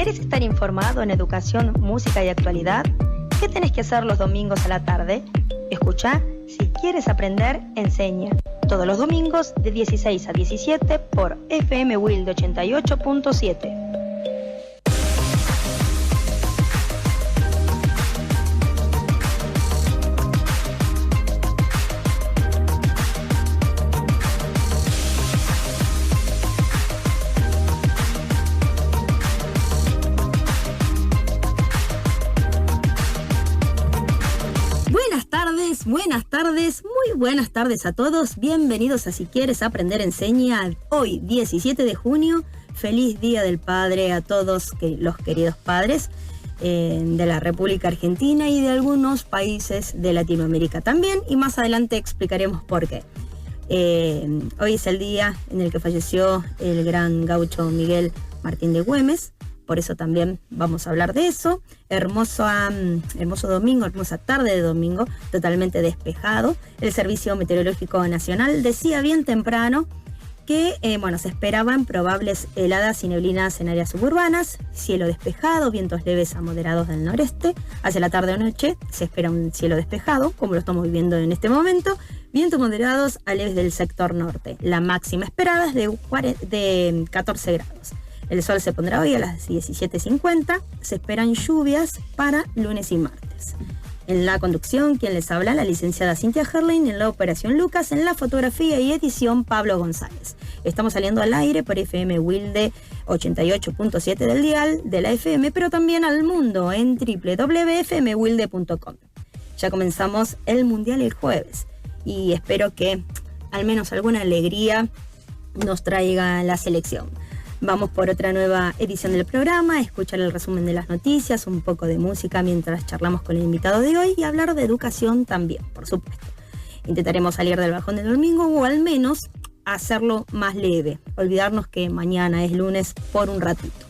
¿Querés estar informado en educación, música y actualidad? ¿Qué tenés que hacer los domingos a la tarde? Escuchá, si quieres aprender, enseña. Todos los domingos de 16 a 17 por FM Wilde 88.7. Muy buenas tardes a todos. Bienvenidos a Si Quieres Aprender Enseña. Hoy, 17 de junio, feliz Día del Padre a todos los queridos padres de la República Argentina y de algunos países de Latinoamérica también. Y más adelante explicaremos por qué. Hoy es el día en el que falleció el gran gaucho Miguel Martín de Güemes. Por eso también vamos a hablar de eso. Hermoso domingo, hermosa tarde de domingo, totalmente despejado. El Servicio Meteorológico Nacional decía bien temprano que se esperaban probables heladas y neblinas en áreas suburbanas, cielo despejado, vientos leves a moderados del noreste. Hacia la tarde o noche se espera un cielo despejado, como lo estamos viviendo en este momento. Vientos moderados a leves del sector norte. La máxima esperada es de 14 grados. El sol se pondrá hoy a las 17:50. Se esperan lluvias para lunes y martes. En la conducción, quien les habla, la licenciada Cintia Herlein. En la operación Lucas. En la fotografía y edición, Pablo González. Estamos saliendo al aire por FM Wilde 88.7 del dial de la FM, pero también al mundo en www.fmwilde.com. Ya comenzamos el Mundial el jueves y espero que al menos alguna alegría nos traiga la selección. Vamos por otra nueva edición del programa, escuchar el resumen de las noticias, un poco de música mientras charlamos con el invitado de hoy y hablar de educación también, por supuesto. Intentaremos salir del bajón del domingo o al menos hacerlo más leve, olvidarnos que mañana es lunes por un ratito.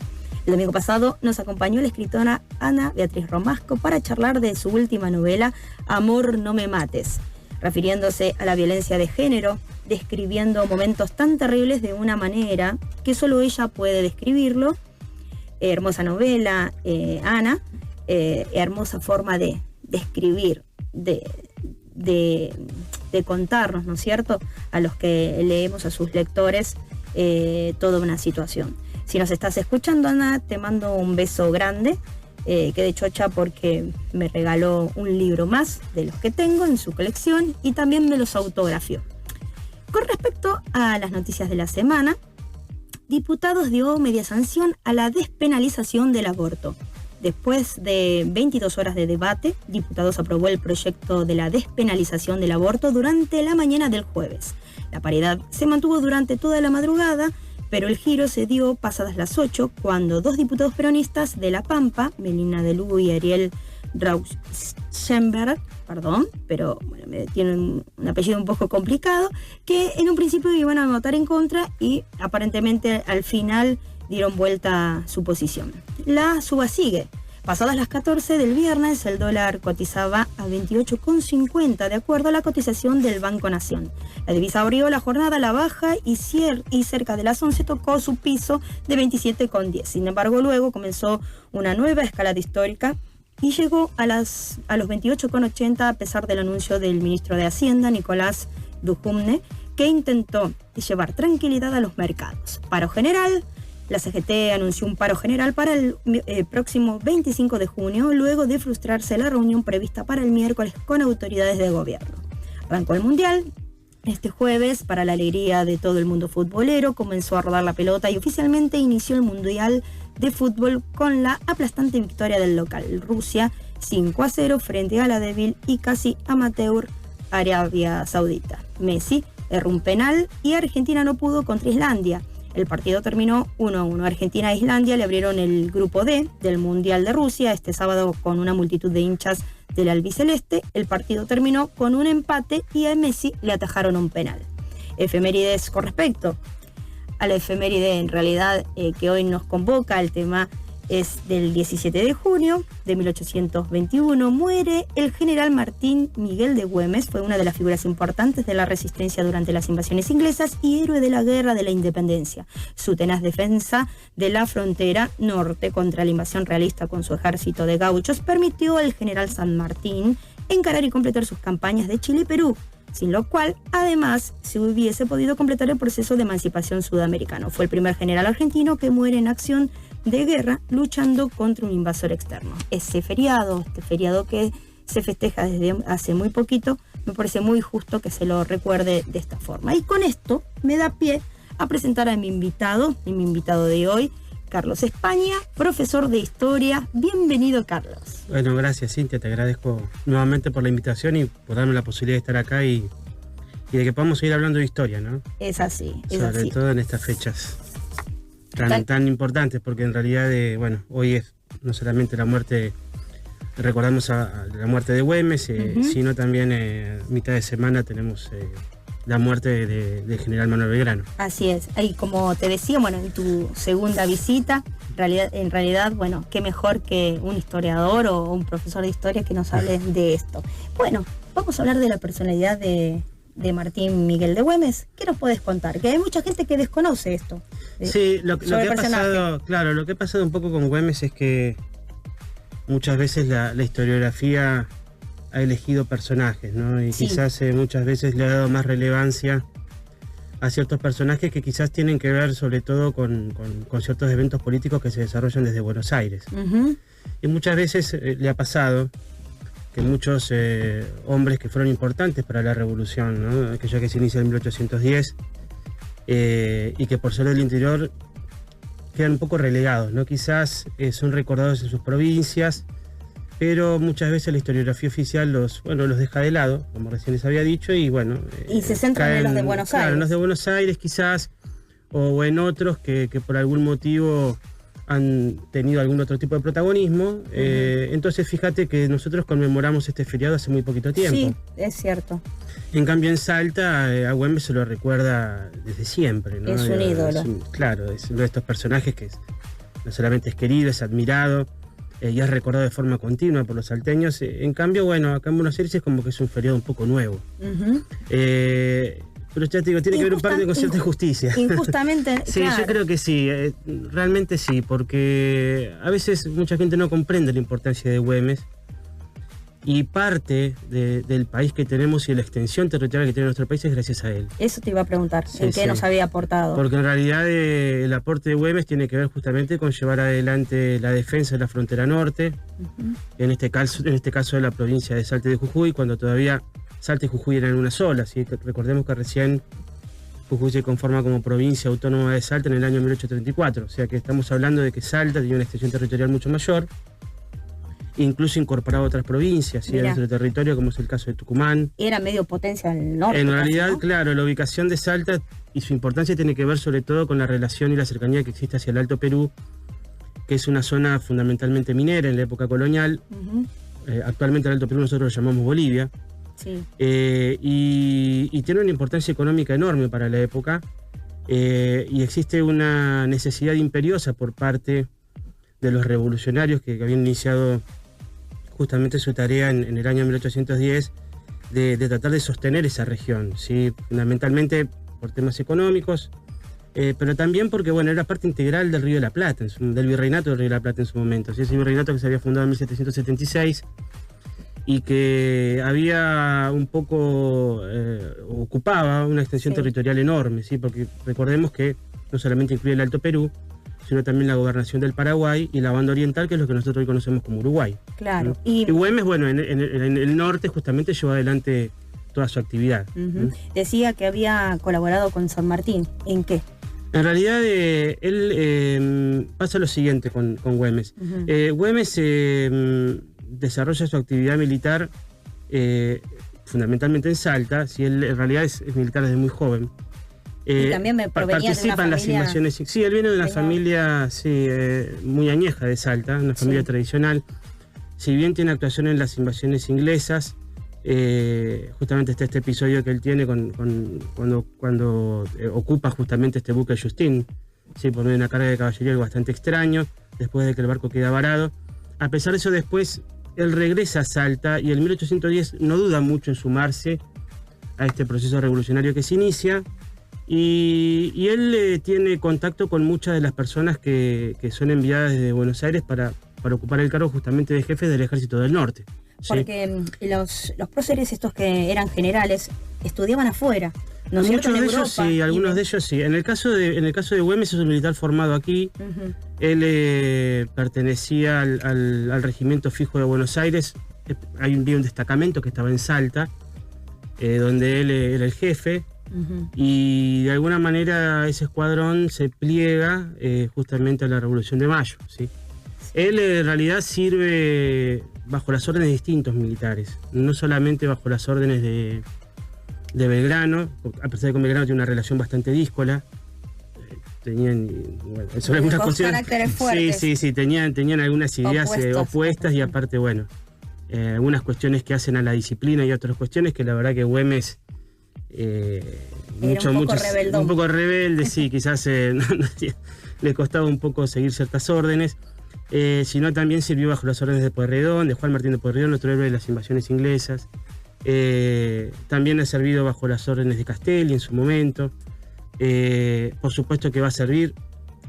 El domingo pasado nos acompañó la escritora Ana Beatriz Romasco para charlar de su última novela, Amor, no me mates, refiriéndose a la violencia de género, describiendo momentos tan terribles de una manera que solo ella puede describirlo. Hermosa novela, Ana, hermosa forma de escribir, de contarnos, ¿no es cierto?, a los que leemos, a sus lectores, toda una situación. Si nos estás escuchando, Ana, te mando un beso grande. Quedé chocha porque me regaló un libro más de los que tengo en su colección y también me los autografió. Con respecto a las noticias de la semana, diputados dio media sanción a la despenalización del aborto. Después de 22 horas de debate, diputados aprobó el proyecto de la despenalización del aborto durante la mañana del jueves. La paridad se mantuvo durante toda la madrugada, pero el giro se dio pasadas las 8, cuando dos diputados peronistas de La Pampa, Melina de Lugo y Ariel Rauschenberg, tienen un apellido un poco complicado, que en un principio iban a votar en contra y aparentemente al final dieron vuelta su posición. La suba sigue. Pasadas las 14 del viernes, el dólar cotizaba a 28,50 de acuerdo a la cotización del Banco Nación. La divisa abrió la jornada a la baja y cerca de las 11 tocó su piso de 27,10. Sin embargo, luego comenzó una nueva escalada histórica y llegó a los 28,80 a pesar del anuncio del ministro de Hacienda, Nicolás Duhumne, que intentó llevar tranquilidad a los mercados. Paro general. La CGT anunció un paro general para el próximo 25 de junio, luego de frustrarse la reunión prevista para el miércoles con autoridades de gobierno. Arrancó el Mundial. Este jueves, para la alegría de todo el mundo futbolero, comenzó a rodar la pelota y oficialmente inició el Mundial de Fútbol con la aplastante victoria del local, Rusia, 5-0 frente a la débil y casi amateur Arabia Saudita. Messi erró un penal y Argentina no pudo contra Islandia. El partido terminó 1-1. Argentina e Islandia le abrieron el grupo D del Mundial de Rusia este sábado con una multitud de hinchas del albiceleste. El partido terminó con un empate y a Messi le atajaron un penal. Efemérides con respecto a la efeméride en realidad que hoy nos convoca, el tema Es del 17 de junio de 1821. Muere el general Martín Miguel de Güemes. Fue una de las figuras importantes de la resistencia durante las invasiones inglesas y héroe de la Guerra de la Independencia. Su tenaz defensa de la frontera norte contra la invasión realista con su ejército de gauchos permitió al general San Martín encarar y completar sus campañas de Chile y Perú, sin lo cual, además, se hubiese podido completar el proceso de emancipación sudamericano. Fue el primer general argentino que muere en acción de guerra luchando contra un invasor externo. Este feriado que se festeja desde hace muy poquito, me parece muy justo que se lo recuerde de esta forma. Y con esto me da pie a presentar a mi invitado de hoy, Carlos España, profesor de historia. Bienvenido, Carlos. Bueno, gracias, Cintia, te agradezco nuevamente por la invitación y por darme la posibilidad de estar acá y de que podamos seguir hablando de historia, ¿no? Es así, Sobre todo en estas fechas tan importantes, porque en realidad, hoy es no solamente la muerte, recordamos a la muerte de Güemes, sino también mitad de semana tenemos la muerte del general Manuel Belgrano. Así es, y como te decía, en tu segunda visita, en realidad, qué mejor que un historiador o un profesor de historia que nos hable de esto. Bueno, vamos a hablar de la personalidad de Martín Miguel de Güemes. ¿Qué nos puedes contar? Que hay mucha gente que desconoce esto. Sí, lo que ha pasado un poco con Güemes es que muchas veces la historiografía ha elegido personajes, ¿no? Y sí, quizás muchas veces le ha dado más relevancia a ciertos personajes que quizás tienen que ver sobre todo con ciertos eventos políticos que se desarrollan desde Buenos Aires. Y muchas veces le ha pasado que muchos hombres que fueron importantes para la revolución, ¿no? Aquella que se inicia en 1810, y que por ser del interior quedan un poco relegados, ¿no? Quizás son recordados en sus provincias, pero muchas veces la historiografía oficial los deja de lado, como recién les había dicho, y y se centran en los de Buenos Aires. Claro, en los de Buenos Aires quizás, o en otros que por algún motivo han tenido algún otro tipo de protagonismo. Entonces fíjate que nosotros conmemoramos este feriado hace muy poquito tiempo. Sí, es cierto. En cambio en Salta a Güemes se lo recuerda desde siempre, ¿no? Es un ídolo. Es uno de estos personajes que no solamente es querido, es admirado, y es recordado de forma continua por los salteños. En cambio, acá en Buenos Aires es como que es un feriado un poco nuevo. Pero ya te digo, tiene que ver un parte con cierta injusticia. Injustamente, sí, claro. Yo creo que sí, realmente sí, porque a veces mucha gente no comprende la importancia de Güemes y parte del país que tenemos y la extensión territorial que tiene nuestro país es gracias a él. Eso te iba a preguntar, ¿en qué nos había aportado? Porque en realidad el aporte de Güemes tiene que ver justamente con llevar adelante la defensa de la frontera norte, en este caso de la provincia de Salta y de Jujuy, cuando todavía Salta y Jujuy eran una sola, ¿sí? Recordemos que recién Jujuy se conforma como provincia autónoma de Salta en el año 1834, o sea que estamos hablando de que Salta tenía una extensión territorial mucho mayor, incluso incorporaba otras provincias, ¿sí? En nuestro territorio, como es el caso de Tucumán. Era medio potencia en el norte. En realidad, ¿no? Claro, la ubicación de Salta y su importancia tiene que ver sobre todo con la relación y la cercanía que existe hacia el Alto Perú, que es una zona fundamentalmente minera en la época colonial. Actualmente el Alto Perú nosotros lo llamamos Bolivia. Sí. Y tiene una importancia económica enorme para la época, y existe una necesidad imperiosa por parte de los revolucionarios que habían iniciado justamente su tarea en el año 1810 de tratar de sostener esa región, ¿sí? Fundamentalmente por temas económicos, pero también porque era parte integral del Río de la Plata, del virreinato del Río de la Plata en su momento, ¿sí? Ese virreinato que se había fundado en 1776 y que había un poco ocupaba una extensión territorial enorme, ¿sí? Porque recordemos que no solamente incluye el Alto Perú, sino también la gobernación del Paraguay y la banda oriental, que es lo que nosotros hoy conocemos como Uruguay. Claro. ¿No? Y Güemes, en el norte justamente llevó adelante toda su actividad. Decía que había colaborado con San Martín. ¿En qué? En realidad, él pasa lo siguiente con Güemes. Güemes desarrolla su actividad militar fundamentalmente en Salta. Si él en realidad es militar desde muy joven. Y también participa en las invasiones. Sí, él viene de una familia muy añeja de Salta, una familia tradicional. Si bien tiene actuación en las invasiones inglesas, justamente está este episodio que él tiene cuando ocupa justamente este buque Justin, sí, por medio de una carga de caballería, algo bastante extraño, después de que el barco queda varado. A pesar de eso, después él regresa a Salta y en 1810 no duda mucho en sumarse a este proceso revolucionario que se inicia. Y él tiene contacto con muchas de las personas que son enviadas desde Buenos Aires para ocupar el cargo justamente de jefe del Ejército del Norte. Porque los próceres estos que eran generales estudiaban afuera, ¿no es cierto? Muchos de ellos Europa, sí, algunos de ellos sí. En el caso de Güemes es un militar formado aquí. Uh-huh. Él pertenecía al regimiento fijo de Buenos Aires. Hay un destacamento que estaba en Salta, donde él era el jefe. Uh-huh. Y de alguna manera ese escuadrón se pliega justamente a la Revolución de Mayo, ¿sí? Él en realidad sirve bajo las órdenes de distintos militares, no solamente bajo las órdenes de Belgrano, a pesar de que con Belgrano tiene una relación bastante díscola. Tenían, bueno, sobre algunas cuestiones, caracteres fuertes. Sí, tenían algunas ideas opuestas y aparte, bueno, algunas cuestiones que hacen a la disciplina y otras cuestiones que la verdad que Güemes un poco rebelde, sí, quizás le costaba un poco seguir ciertas órdenes, sino también sirvió bajo las órdenes de Pueyrredón, de Juan Martín de Pueyrredón, otro héroe de las invasiones inglesas. También ha servido bajo las órdenes de Castelli en su momento. Por supuesto que va a servir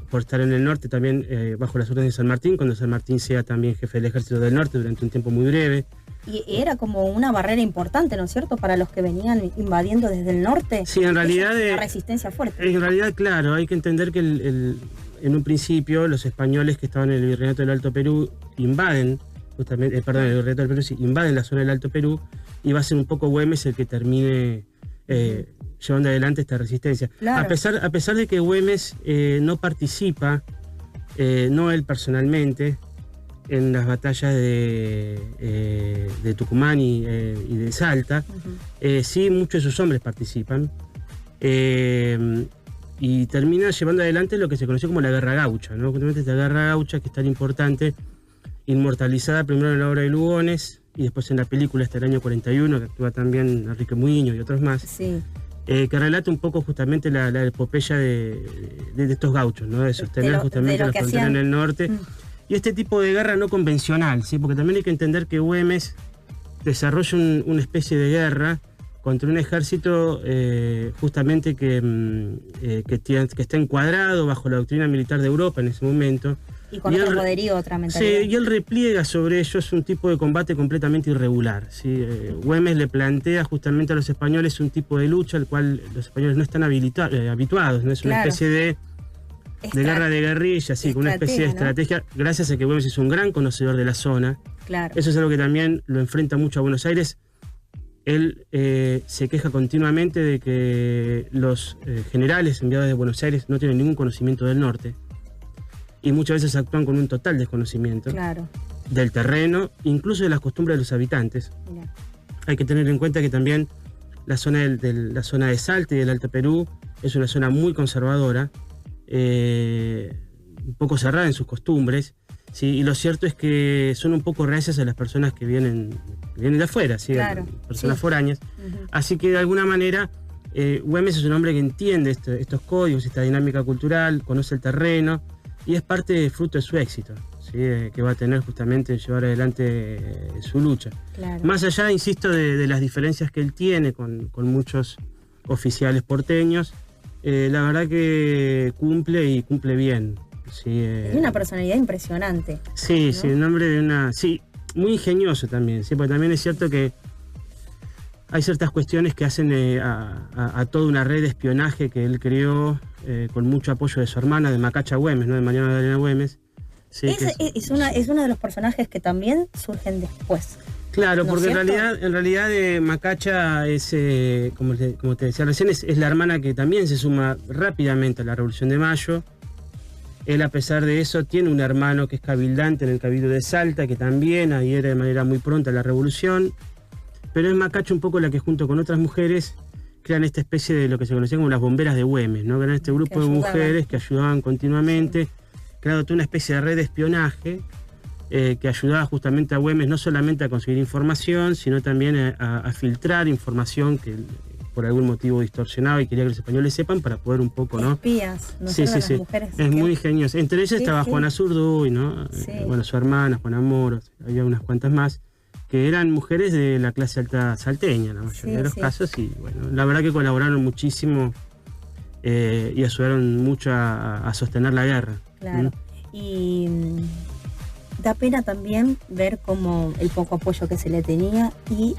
por estar en el norte también bajo las órdenes de San Martín, cuando San Martín sea también jefe del Ejército del Norte durante un tiempo muy breve. Y era como una barrera importante, ¿no es cierto?, para los que venían invadiendo desde el norte. Sí, en realidad... Una resistencia fuerte. En realidad, claro, hay que entender que en un principio los españoles que estaban en el Virreinato del Alto Perú invaden, justamente, el Virreinato del Perú sí, invaden la zona del Alto Perú, y va a ser un poco Güemes el que termine llevando adelante esta resistencia. Claro. A pesar de que Güemes no participa, no él personalmente, en las batallas de Tucumán y de Salta, uh-huh. Sí, muchos de sus hombres participan y termina llevando adelante lo que se conoció como la Guerra Gaucha, ¿no? Justamente esta Guerra Gaucha que es tan importante, inmortalizada primero en la obra de Lugones y después en la película hasta el año 41, que actúa también Enrique Muiño y otros más, sí. Que relata un poco justamente la epopeya de estos gauchos, ¿no? De sostener justamente la frontera en el norte. Y este tipo de guerra no convencional, ¿sí? Porque también hay que entender que Güemes desarrolla una especie de guerra contra un ejército justamente que está encuadrado bajo la doctrina militar de Europa en ese momento. Y con otro poderío, otra mentalidad. Sí, y él repliega sobre ello, es un tipo de combate completamente irregular, ¿sí? Güemes le plantea justamente a los españoles un tipo de lucha al cual los españoles no están habituados, ¿no? Es una especie de guerra de guerrilla, sí, con una especie de estrategia, ¿no? Gracias a que Güemes es un gran conocedor de la zona. Claro. Eso es algo que también lo enfrenta mucho a Buenos Aires. Él se queja continuamente de que los generales enviados de Buenos Aires no tienen ningún conocimiento del norte y muchas veces actúan con un total desconocimiento del terreno, incluso de las costumbres de los habitantes. Mira. Hay que tener en cuenta que también la zona de Salta y del Alto Perú es una zona muy conservadora, un poco cerrada en sus costumbres, ¿sí? Y lo cierto es que son un poco reacias a las personas que vienen de afuera, ¿sí? Claro, personas foráneas. Uh-huh. Así que de alguna manera Güemes es un hombre que entiende estos códigos, esta dinámica cultural, conoce el terreno y es fruto de su éxito, ¿sí? Que va a tener justamente en llevar adelante su lucha. Claro. Más allá, insisto, de las diferencias que él tiene con muchos oficiales porteños, la verdad que cumple bien. Sí, es una personalidad impresionante. Sí, ¿no? Sí, el nombre de una... Sí, muy ingenioso también, ¿sí? Porque también es cierto que hay ciertas cuestiones que hacen a toda una red de espionaje que él creó con mucho apoyo de su hermana, de Macacha Güemes, ¿no? De Mariana Magdalena Güemes. Sí, es uno de los personajes que también surgen después. Claro, ¿no porque es en realidad Macacha es, como te decía recién, es la hermana que también se suma rápidamente a la Revolución de Mayo. Él, a pesar de eso, tiene un hermano que es cabildante en el Cabildo de Salta, que también adhiere de manera muy pronta a la Revolución. Pero es Macacha un poco la que, junto con otras mujeres, crean esta especie de lo que se conocía como las bomberas de Güemes, ¿no? Que eran este grupo de mujeres que ayudaban continuamente, creando toda una especie de red de espionaje que ayudaba justamente a Güemes no solamente a conseguir información, sino también a filtrar información que por algún motivo distorsionaba y quería que los españoles sepan para poder un poco, ¿no? Espías, ¿no? Sí, Las mujeres. Es muy ingenioso. Entre ellas estaba Juana Zurduy, ¿no? Sí. Bueno, su hermana, Juana Moros, había unas cuantas más, que eran mujeres de la clase alta salteña, la mayoría de los casos, y bueno, la verdad que colaboraron muchísimo y ayudaron mucho a sostener la guerra. Claro. Y da pena también ver cómo el poco apoyo que se le tenía y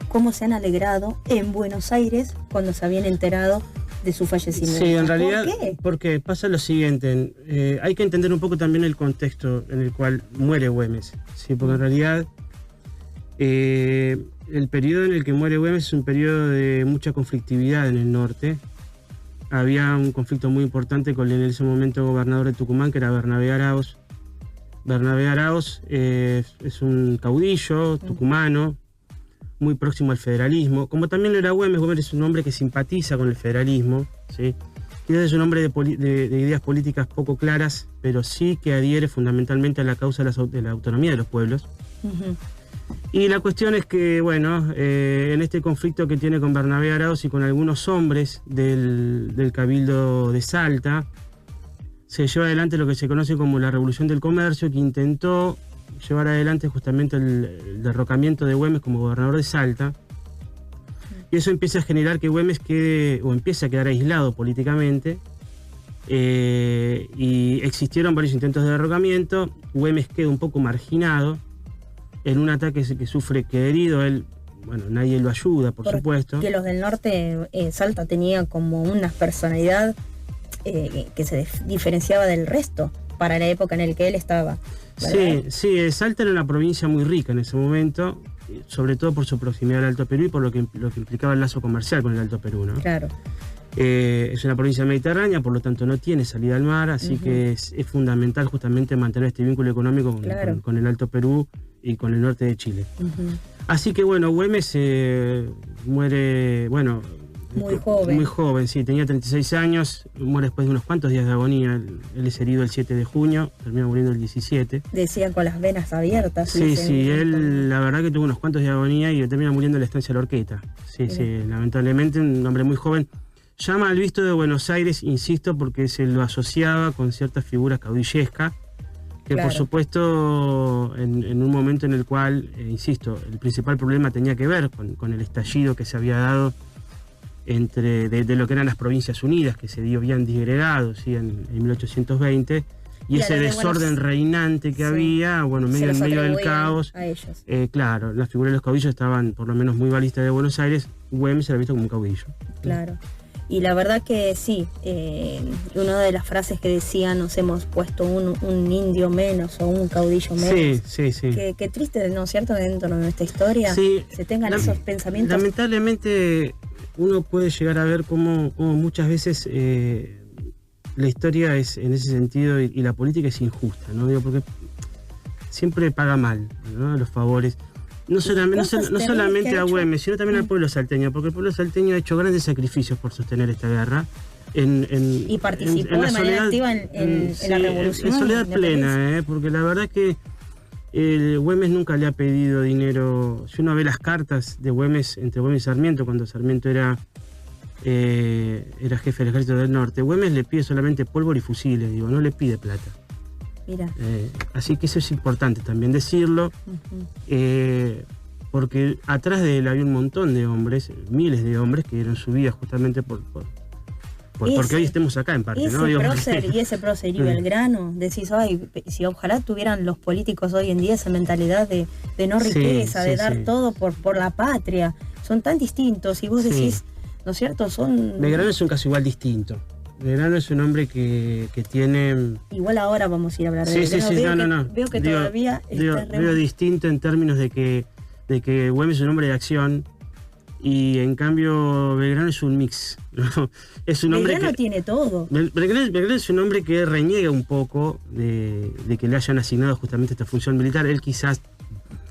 cómo se han alegrado en Buenos Aires cuando se habían enterado de su fallecimiento. Sí, en realidad, ¿Por qué? Porque pasa lo siguiente, hay que entender un poco también el contexto en el cual muere Güemes, ¿sí? Porque en realidad el periodo en el que muere Güemes es un periodo de mucha conflictividad en el norte. Había un conflicto muy importante con el en ese momento gobernador de Tucumán, que era Bernabé Araoz. Bernabé Araoz es un caudillo tucumano, muy próximo al federalismo, como también lo era Güemes. Güemes es un hombre que simpatiza con el federalismo, ¿sí? Quizás es un hombre de ideas políticas poco claras, pero sí que adhiere fundamentalmente a la causa de la autonomía de los pueblos. Uh-huh. Y la cuestión es que, bueno, en este conflicto que tiene con Bernabé Araoz y con algunos hombres del Cabildo de Salta, se lleva adelante lo que se conoce como la Revolución del Comercio, que intentó llevar adelante justamente el derrocamiento de Güemes como gobernador de Salta. Y eso empieza a generar que Güemes empiece a quedar aislado políticamente. Y existieron varios intentos de derrocamiento. Güemes queda un poco marginado en un ataque que sufre, que herido. Él, bueno, nadie lo ayuda, por supuesto. Que los del norte, Salta tenía como una personalidad que se diferenciaba del resto para la época en la que él estaba, ¿verdad? Sí, Salta era una provincia muy rica en ese momento, sobre todo por su proximidad al Alto Perú y por lo que implicaba el lazo comercial con el Alto Perú, ¿no? Claro. Es una provincia mediterránea, por lo tanto no tiene salida al mar, así que es fundamental justamente mantener este vínculo económico con el Alto Perú y con el norte de Chile. Así que bueno, Güemes muere, bueno, muy joven, sí, tenía 36 años, muere después de unos cuantos días de agonía. Él es herido el 7 de junio, termina muriendo el 17. Decían con las venas abiertas. Sí, él la verdad que tuvo unos cuantos días de agonía y termina muriendo en la estancia de la Horqueta. Sí, lamentablemente, un hombre muy joven. Llama al visto de Buenos Aires, insisto, porque se lo asociaba con ciertas figuras caudillescas, que por supuesto en un momento en el cual, insisto, el principal problema tenía que ver con el estallido que se había dado de lo que eran las Provincias Unidas, que se habían disgregado, ¿sí? en 1820, y ese desorden reinante que había, bueno, en medio del caos. A ellos. Claro, las figuras de los caudillos estaban por lo menos muy balistas de Buenos Aires. Güemes era visto como un caudillo. Claro. Y la verdad que sí, una de las frases que decían, nos hemos puesto un indio menos o un caudillo menos. Sí. Qué triste, ¿no es cierto?, dentro de nuestra historia se tengan esos pensamientos. Lamentablemente uno puede llegar a ver cómo muchas veces la historia es en ese sentido y la política es injusta, ¿no? Digo, porque siempre paga mal, ¿no?, los favores. No solamente a Güemes, sino también al pueblo salteño, porque el pueblo salteño ha hecho grandes sacrificios por sostener esta guerra. Y participó de manera activa en la revolución. En soledad plena, porque la verdad que Güemes nunca le ha pedido dinero. Si uno ve las cartas de Güemes, entre Güemes y Sarmiento, cuando Sarmiento era jefe del ejército del norte, Güemes le pide solamente pólvora y fusiles, no le pide plata. Mira. Así que eso es importante también decirlo, porque atrás de él había un montón de hombres, miles de hombres que dieron su vida justamente porque hoy estemos acá en parte, ese prócer y Belgrano, decís, si ojalá tuvieran los políticos hoy en día esa mentalidad de no riqueza, de dar todo por la patria. Son tan distintos y vos decís, ¿no es cierto? Belgrano es un caso igual distinto. Belgrano es un hombre que tiene... Igual ahora vamos a ir a hablar de Belgrano. Veo que todavía veo distinto en términos de que Güemes es un hombre de acción y en cambio Belgrano es un mix, ¿no? Es un hombre Belgrano tiene todo. Belgrano es un hombre que reniega un poco de que le hayan asignado justamente esta función militar. Él quizás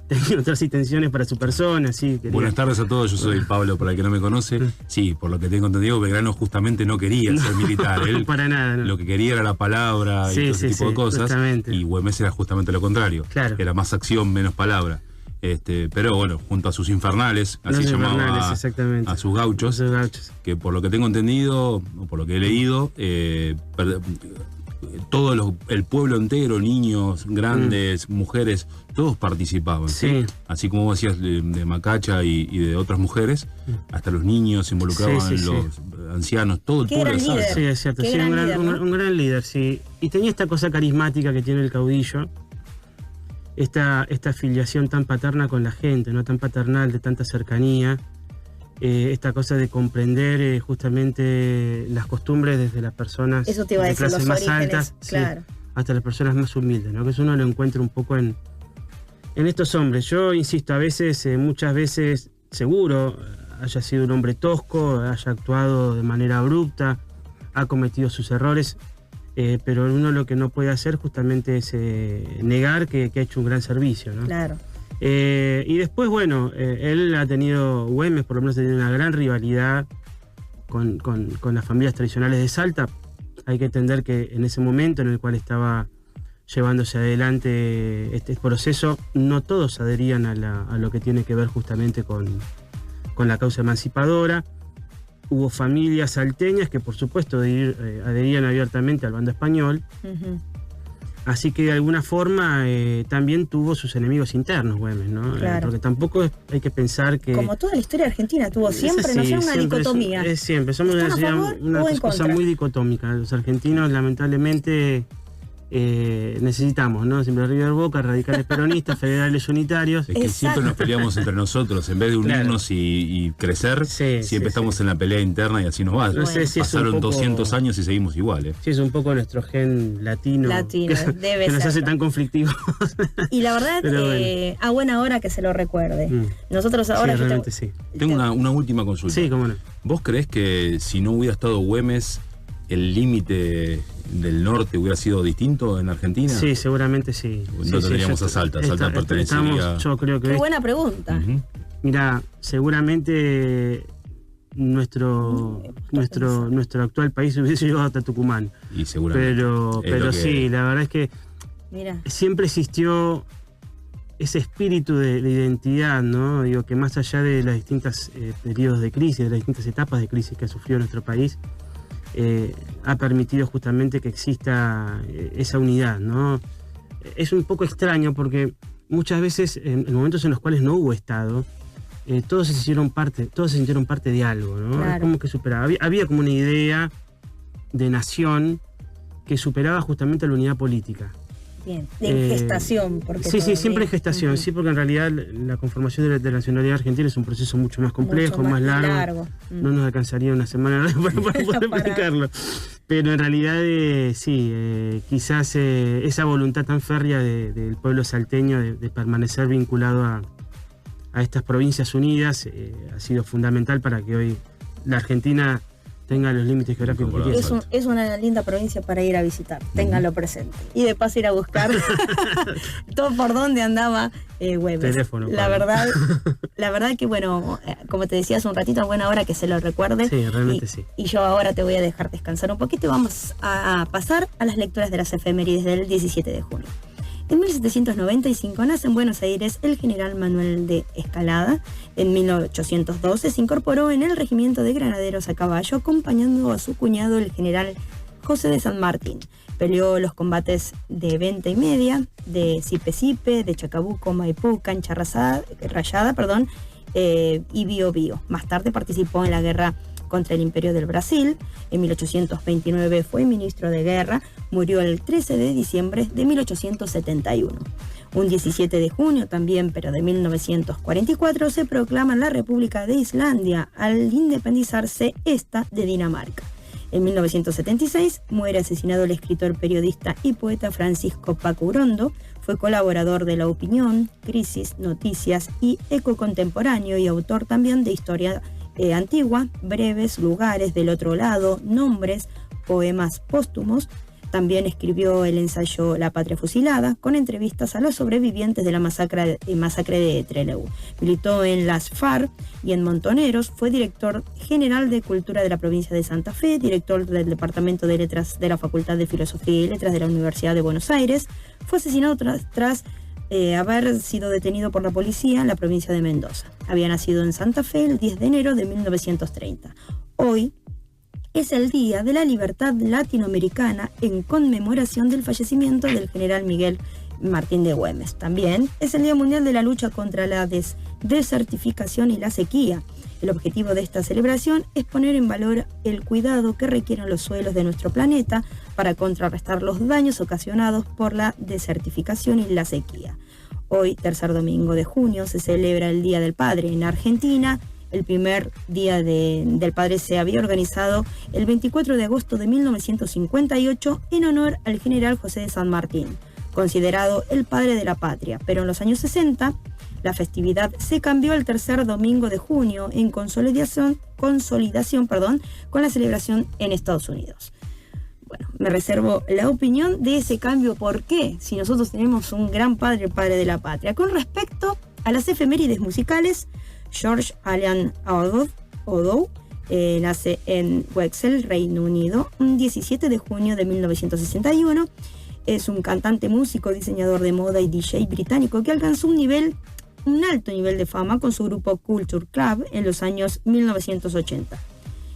tenía otras intenciones para su persona. Sí, Buenas tardes a todos, yo soy Pablo, para el que no me conoce. Sí, por lo que tengo entendido, Belgrano justamente no quería ser militar. Él para nada, no. Lo que quería era la palabra y todo ese tipo de cosas. Justamente. Y Güemes era justamente lo contrario. Claro. Era más acción, menos palabra. Pero bueno, junto a sus infernales, así llamaba exactamente, a sus gauchos, que por lo que tengo entendido, o por lo que he leído, todo el pueblo entero, niños, grandes, mujeres, todos participaban, ¿sí? Así como vos decías de Macacha y de otras mujeres, hasta los niños se involucraban, los ancianos, todo el pueblo de Salta. Sí, es cierto, sí, un gran líder, sí. Y tenía esta cosa carismática que tiene el caudillo, esta afiliación tan paterna con la gente, no tan paternal, de tanta cercanía, esta cosa de comprender justamente las costumbres desde las personas eso te iba a decir, de clases los más orígenes, altas, claro, hasta las personas más humildes, ¿no? Que eso uno lo encuentra un poco en estos hombres. Yo insisto, a veces, muchas veces, seguro haya sido un hombre tosco, haya actuado de manera abrupta, ha cometido sus errores, pero uno lo que no puede hacer justamente es negar que ha hecho un gran servicio, ¿no? Claro. Y después, bueno, él ha tenido, Güemes por lo menos ha tenido una gran rivalidad con las familias tradicionales de Salta. Hay que entender que en ese momento en el cual estaba llevándose adelante este proceso, no todos adherían a lo que tiene que ver justamente con la causa emancipadora. Hubo familias salteñas que por supuesto adherían abiertamente al bando español. Así que de alguna forma también tuvo sus enemigos internos, Güemes, ¿no? Claro. Porque tampoco hay que pensar que... Como toda la historia argentina tuvo siempre, así, no sé, una siempre dicotomía. Siempre, somos una cosa muy dicotómica. Los argentinos lamentablemente necesitamos, ¿no? Siempre River Boca, radicales peronistas, federales unitarios. Es que siempre nos peleamos entre nosotros, en vez de unirnos y crecer, siempre estamos en la pelea interna y así nos va. No sé si pasaron un poco, 200 años y seguimos igual. Sí, es un poco nuestro gen latino debe que nos ser hace tan conflictivos. Y la verdad, bueno, a buena hora que se lo recuerde. Nosotros ahora... Sí, realmente sí. Tengo una última consulta. Sí, cómo no. ¿Vos creés que si no hubiera estado Güemes, el límite del norte hubiera sido distinto en Argentina? Sí, seguramente sí. No tendríamos a Salta. Salta pertenecería... Yo creo que... Qué buena pregunta. Mira, seguramente nuestro actual país hubiese llegado hasta Tucumán. Y seguramente. Pero sí, la verdad es que Mira, siempre existió ese espíritu de identidad, ¿no? Digo, que más allá de los distintos periodos de crisis, de las distintas etapas de crisis que ha sufrido nuestro país, ha permitido justamente que exista esa unidad, ¿no? Es un poco extraño porque muchas veces en momentos en los cuales no hubo Estado, todos se sintieron parte de algo, ¿no? Claro. Es como que superaba. Había como una idea de nación que superaba justamente la unidad política. bien, en gestación. Porque sí, siempre en gestación, sí, porque en realidad la conformación de la nacionalidad argentina es un proceso mucho más complejo, más largo. No nos alcanzaría una semana para poder explicarlo. Pero en realidad quizás esa voluntad tan férrea del pueblo salteño de permanecer vinculado a estas provincias unidas ha sido fundamental para que hoy la Argentina tenga los límites geográficos que tiene. Es una linda provincia para ir a visitar, ténganlo presente. Y de paso ir a buscar todo por donde andaba Güemes. Teléfono. La verdad que, bueno, como te decía hace un ratito, buena hora que se lo recuerde. Sí, realmente sí. Y yo ahora te voy a dejar descansar un poquito y vamos a pasar a las lecturas de las efemérides del 17 de junio. En 1795 nace en Buenos Aires el general Manuel de Escalada. En 1812 se incorporó en el regimiento de granaderos a caballo, acompañando a su cuñado el general José de San Martín. Peleó los combates de Venta y Media, de Sipe, de Chacabuco, Maipú, Cancha Rayada, y Biobío. Más tarde participó en la guerra contra el Imperio del Brasil. En 1829 fue ministro de Guerra, murió el 13 de diciembre de 1871. Un 17 de junio también, pero de 1944, se proclama la República de Islandia al independizarse esta de Dinamarca. En 1976 muere asesinado el escritor, periodista y poeta Francisco Paco Urondo. Fue colaborador de La Opinión, Crisis, Noticias y Eco Contemporáneo y autor también de historia antigua, breves, lugares del otro lado, nombres, poemas póstumos. También escribió el ensayo La Patria Fusilada, con entrevistas a los sobrevivientes de la masacre de Trelew. Militó en las FARC y en Montoneros, fue director general de Cultura de la provincia de Santa Fe, director del Departamento de Letras de la Facultad de Filosofía y Letras de la Universidad de Buenos Aires. Fue asesinado tras haber sido detenido por la policía en la provincia de Mendoza. Había nacido en Santa Fe el 10 de enero de 1930. Hoy es el Día de la Libertad Latinoamericana en conmemoración del fallecimiento del general Miguel Martín de Güemes. También es el Día Mundial de la Lucha contra la desertificación y la sequía. El objetivo de esta celebración es poner en valor el cuidado que requieren los suelos de nuestro planeta para contrarrestar los daños ocasionados por la desertificación y la sequía. Hoy, tercer domingo de junio, se celebra el Día del Padre en Argentina. El primer Día del Padre se había organizado el 24 de agosto de 1958 en honor al general José de San Martín, considerado el padre de la patria, pero en los años 60 la festividad se cambió al tercer domingo de junio en consolidación con la celebración en Estados Unidos. Bueno, me reservo la opinión de ese cambio. ¿Por qué? Si nosotros tenemos un gran padre, el padre de la patria. Con respecto a las efemérides musicales, George Allan Odow nace en Wexford, Reino Unido, un 17 de junio de 1961. Es un cantante, músico, diseñador de moda y DJ británico que alcanzó un alto nivel de fama con su grupo Culture Club en los años 1980.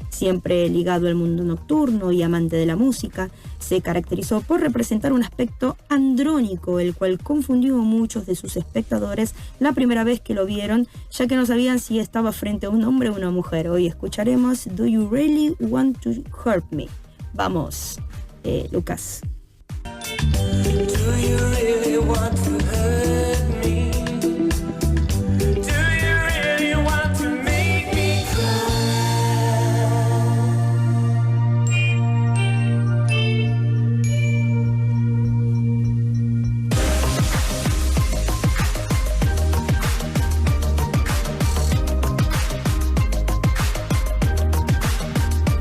Siempre ligado al mundo nocturno y amante de la música, se caracterizó por representar un aspecto andrónico, el cual confundió a muchos de sus espectadores la primera vez que lo vieron, ya que no sabían si estaba frente a un hombre o una mujer. Hoy escucharemos Do You Really Want to Hurt Me? Vamos, Lucas. Do you really want to hurt me?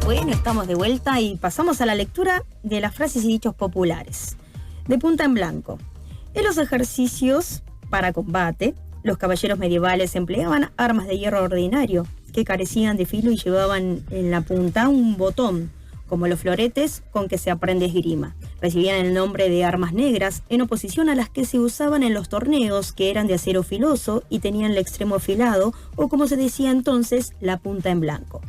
Bueno, estamos de vuelta y pasamos a la lectura de las frases y dichos populares. De punta en blanco. En los ejercicios para combate, los caballeros medievales empleaban armas de hierro ordinario que carecían de filo y llevaban en la punta un botón, como los floretes con que se aprende esgrima. Recibían el nombre de armas negras en oposición a las que se usaban en los torneos, que eran de acero filoso y tenían el extremo afilado, o como se decía entonces, la punta en blanco.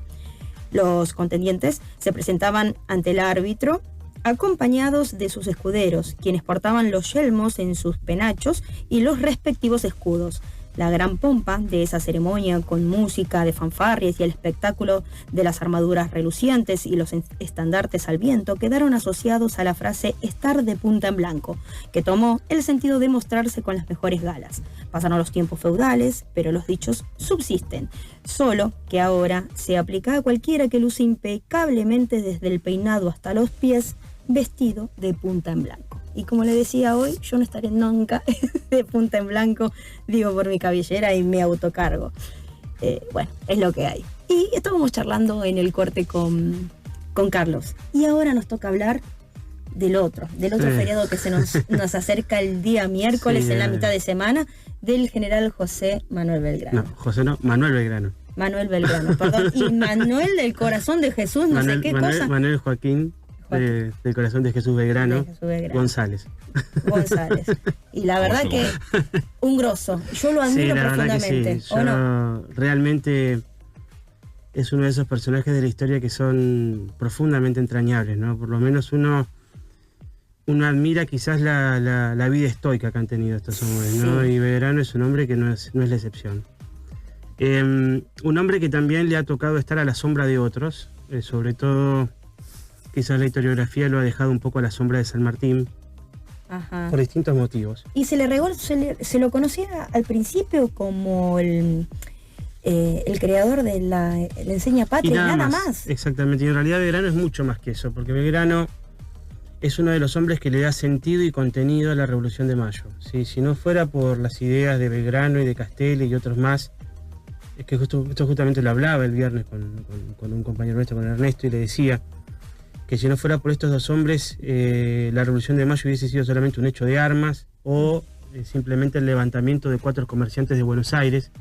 Los contendientes se presentaban ante el árbitro acompañados de sus escuderos, quienes portaban los yelmos en sus penachos y los respectivos escudos. La gran pompa de esa ceremonia, con música de fanfarrias y el espectáculo de las armaduras relucientes y los estandartes al viento, quedaron asociados a la frase estar de punta en blanco, que tomó el sentido de mostrarse con las mejores galas. Pasaron los tiempos feudales, pero los dichos subsisten, solo que ahora se aplica a cualquiera que luce impecablemente desde el peinado hasta los pies, vestido de punta en blanco. Y como le decía hoy, yo no estaré nunca de punta en blanco, digo por mi cabellera y me autocargo. Bueno, es lo que hay. Y estábamos charlando en el corte con Carlos. Y ahora nos toca hablar del otro feriado que se nos acerca el día miércoles, en la mitad de semana, del general José Manuel Belgrano. Manuel Belgrano. Manuel Belgrano, perdón. Y Manuel del Corazón de Jesús, cosa. Manuel Joaquín. Del Corazón de Jesús Belgrano, González. Y la verdad que un grosso. Yo lo admiro profundamente. Sí. Realmente es uno de esos personajes de la historia que son profundamente entrañables, ¿no? Por lo menos uno admira quizás la vida estoica que han tenido estos hombres, ¿no? Y Belgrano es un hombre que no es la excepción. Un hombre que también le ha tocado estar a la sombra de otros, sobre todo. Quizás la historiografía lo ha dejado un poco a la sombra de San Martín. Ajá. Por distintos motivos. Y se lo conocía al principio como el creador de la enseña patria y nada más. Exactamente, y en realidad Belgrano es mucho más que eso, porque Belgrano es uno de los hombres que le da sentido y contenido a la Revolución de Mayo. ¿Sí? Si no fuera por las ideas de Belgrano y de Castelli y otros más, es que esto justamente lo hablaba el viernes con un compañero nuestro, con Ernesto, y le decía que si no fuera por estos dos hombres, la Revolución de Mayo hubiese sido solamente un hecho de armas o simplemente el levantamiento de 4 comerciantes de Buenos Aires.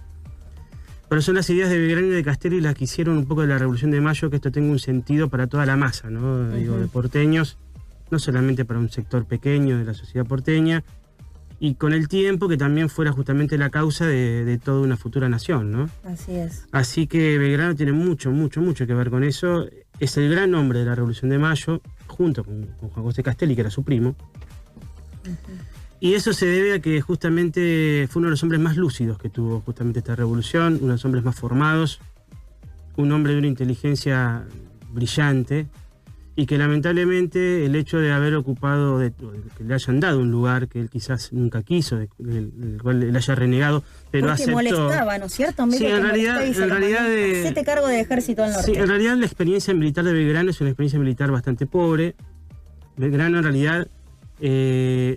Pero son las ideas de Belgrano y de Castelli las que hicieron un poco de la Revolución de Mayo que esto tenga un sentido para toda la masa, ¿no? Digo, de porteños, no solamente para un sector pequeño de la sociedad porteña, y con el tiempo que también fuera justamente la causa de toda una futura nación, ¿no? Así es. Así que Belgrano tiene mucho que ver con eso. Es el gran hombre de la Revolución de Mayo, junto con Juan José Castelli, que era su primo. Y eso se debe a que justamente fue uno de los hombres más lúcidos que tuvo justamente esta revolución, uno de los hombres más formados, un hombre de una inteligencia brillante, y que lamentablemente el hecho de haber ocupado, que le hayan dado un lugar que él quizás nunca quiso, del cual él haya renegado, pero porque aceptó. molestaba, ¿no es cierto? Sí, en realidad hacete cargo del ejército del norte. Sí, en realidad la experiencia militar de Belgrano es una experiencia militar bastante pobre. Belgrano en realidad,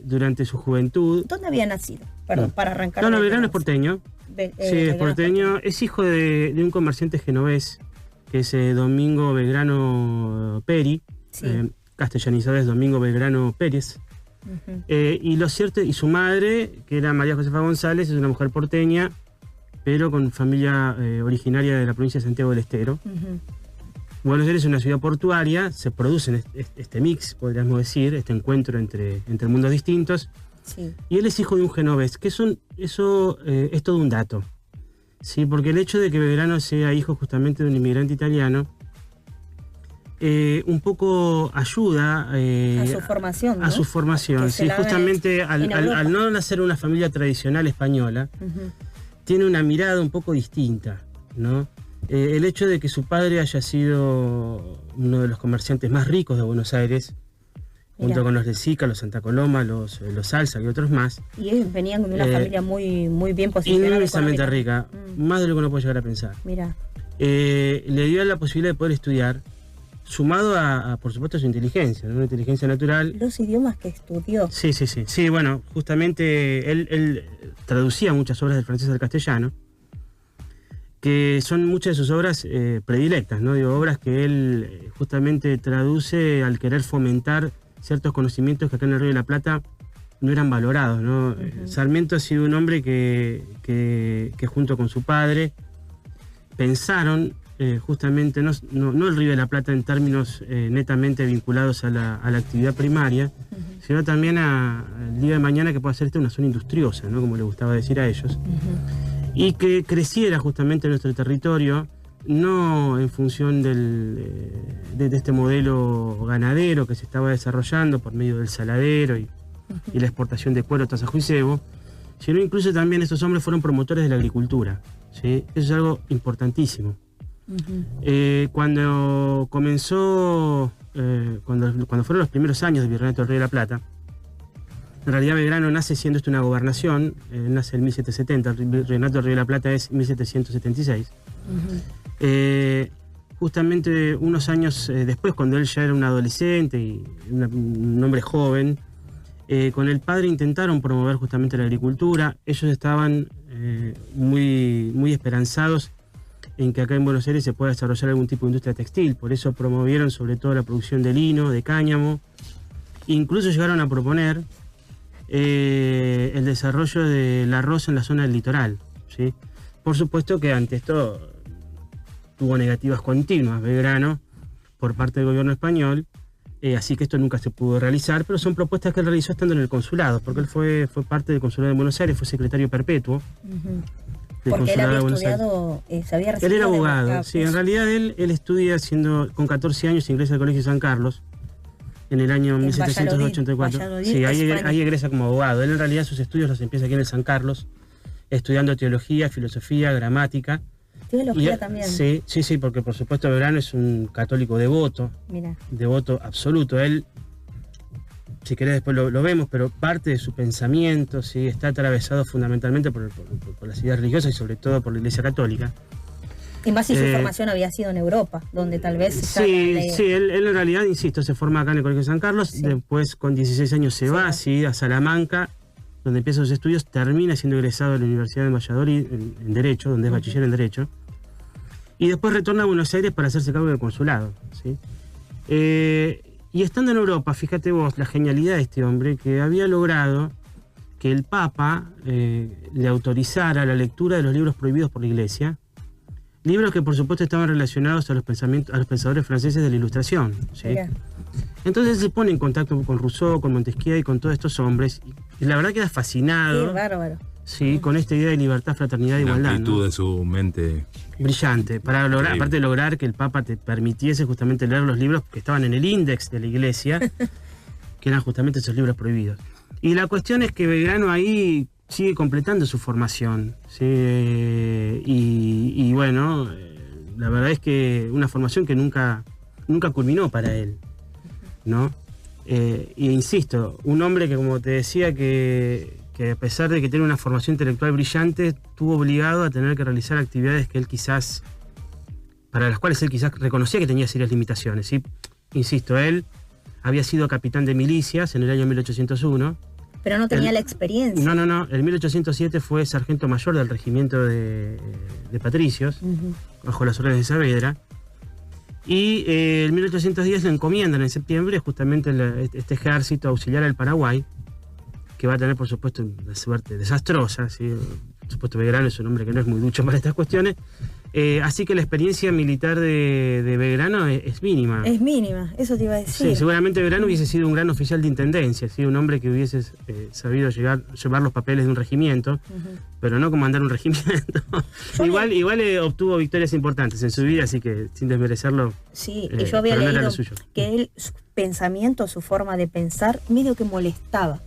durante su juventud... ¿Dónde había nacido? Perdón, para arrancar. No, Belgrano es porteño. Sí, es porteño. Es hijo de un comerciante genovés, que es Domingo Belgrano Peri. Sí. Castellanizado es Domingo Belgrano Pérez. Y lo cierto, y su madre, que era María Josefa González, es una mujer porteña, pero con familia originaria de la provincia de Santiago del Estero. Buenos Aires es una ciudad portuaria, se produce este mix, podríamos decir, este encuentro entre mundos distintos. Sí. Y él es hijo de un genovés, que eso es todo un dato. Sí, porque el hecho de que Belgrano sea hijo justamente de un inmigrante italiano, un poco ayuda a su formación, ¿no? A su formación, sí, justamente al no nacer una familia tradicional española, tiene una mirada un poco distinta, ¿no? El hecho de que su padre haya sido uno de los comerciantes más ricos de Buenos Aires, junto con los de Sica, los Santa Coloma, los Salsa y otros más. Y ellos venían de una familia muy bien posicionada. Inmensamente rica, más de lo que uno puede llegar a pensar. Mira. Le dio la posibilidad de poder estudiar, sumado a por supuesto, su inteligencia, ¿no? Una inteligencia natural. Los idiomas que estudió. Sí. Sí, bueno, justamente él traducía muchas obras del francés al castellano, que son muchas de sus obras predilectas, ¿no? Digo, obras que él justamente traduce al querer fomentar ciertos conocimientos que acá en el Río de la Plata no eran valorados, ¿no? Sarmiento ha sido un hombre que junto con su padre pensaron justamente no el Río de la Plata en términos netamente vinculados a la actividad primaria, sino también al día de mañana que pueda ser una zona industriosa, ¿no? Como le gustaba decir a ellos. Y que creciera justamente nuestro territorio, no en función de este modelo ganadero que se estaba desarrollando por medio del saladero y la exportación de cuero, tasajo y cebo, sino incluso también estos hombres fueron promotores de la agricultura, ¿sí? Eso es algo importantísimo. Cuando comenzó, cuando fueron los primeros años del Virreinato del Río de la Plata, en realidad Belgrano nace siendo esto una gobernación, nace en 1770, el Virreinato del Río de la Plata es 1776. Justamente unos años después, cuando él ya era un adolescente y un hombre joven, con el padre intentaron promover justamente la agricultura. Ellos estaban muy esperanzados en que acá en Buenos Aires se pueda desarrollar algún tipo de industria textil, por eso promovieron sobre todo la producción de lino, de cáñamo, incluso llegaron a proponer el desarrollo del arroz en la zona del litoral, ¿sí? Por supuesto que ante esto tuvo negativas continuas Belgrano por parte del gobierno español, así que esto nunca se pudo realizar, pero son propuestas que él realizó estando en el consulado, porque él fue parte del consulado de Buenos Aires, fue secretario perpetuo. Porque él había estudiado, se había recibido. Él era abogado, sí, en realidad él estudia con 14 años, ingresa al Colegio San Carlos en el año 1784. Valladolid, sí, ahí egresa como abogado. Él en realidad sus estudios los empieza aquí en el San Carlos, estudiando teología, filosofía, gramática. Teología también. Sí, porque por supuesto Belgrano es un católico devoto. Mira. Devoto absoluto. Él, si querés después lo vemos, pero parte de su pensamiento sí está atravesado fundamentalmente por las ideas religiosas y sobre todo por la Iglesia Católica. Y más si su formación había sido en Europa, donde tal vez... Sí, él en realidad, insisto, se forma acá en el Colegio de San Carlos, después con 16 años se va a Salamanca, donde empieza sus estudios, termina siendo egresado de la Universidad de Valladolid en Derecho, donde es bachiller en Derecho, y después retorna a Buenos Aires para hacerse cargo del consulado, ¿sí? Y estando en Europa, fíjate vos la genialidad de este hombre, que había logrado que el Papa le autorizara la lectura de los libros prohibidos por la Iglesia, libros que por supuesto estaban relacionados a los pensadores franceses de la Ilustración, ¿sí? Entonces se pone en contacto con Rousseau, con Montesquieu y con todos estos hombres, y Y la verdad queda fascinado. Qué bárbaro. Sí, con esta idea de libertad, fraternidad e La igualdad. amplitud ¿no? de su mente. Brillante. Para lograr, Increíble. aparte de lograr que el Papa te permitiese justamente leer los libros que estaban en el índex de la Iglesia, que eran justamente esos libros prohibidos. Y la cuestión es que Belgrano ahí sigue completando su formación. ¿Sí? Y bueno, la verdad es que una formación que nunca culminó para él, ¿no? Y insisto, un hombre que, como te decía, que a pesar de que tiene una formación intelectual brillante, estuvo obligado a tener que realizar actividades que él quizás, para las cuales él quizás reconocía que tenía serias limitaciones. ¿Sí? Insisto, él había sido capitán de milicias en el año 1801. Pero no tenía la experiencia. No. En 1807 fue sargento mayor del regimiento de patricios, bajo las órdenes de Saavedra. Y en 1810 le encomiendan en septiembre justamente este ejército auxiliar al Paraguay, que va a tener, por supuesto, una suerte desastrosa. ¿Sí? Por supuesto, Belgrano es un hombre que no es muy ducho para estas cuestiones. Así que la experiencia militar de Belgrano es mínima. Es mínima, eso te iba a decir. Sí, seguramente Belgrano hubiese sido un gran oficial de intendencia, ¿sí? Un hombre que hubiese sabido llevar los papeles de un regimiento, pero no comandar un regimiento. igual obtuvo victorias importantes en su vida, así que sin desmerecerlo. Sí, y yo había pero no era leído lo suyo. que él, su pensamiento, su forma de pensar, medio que molestaba.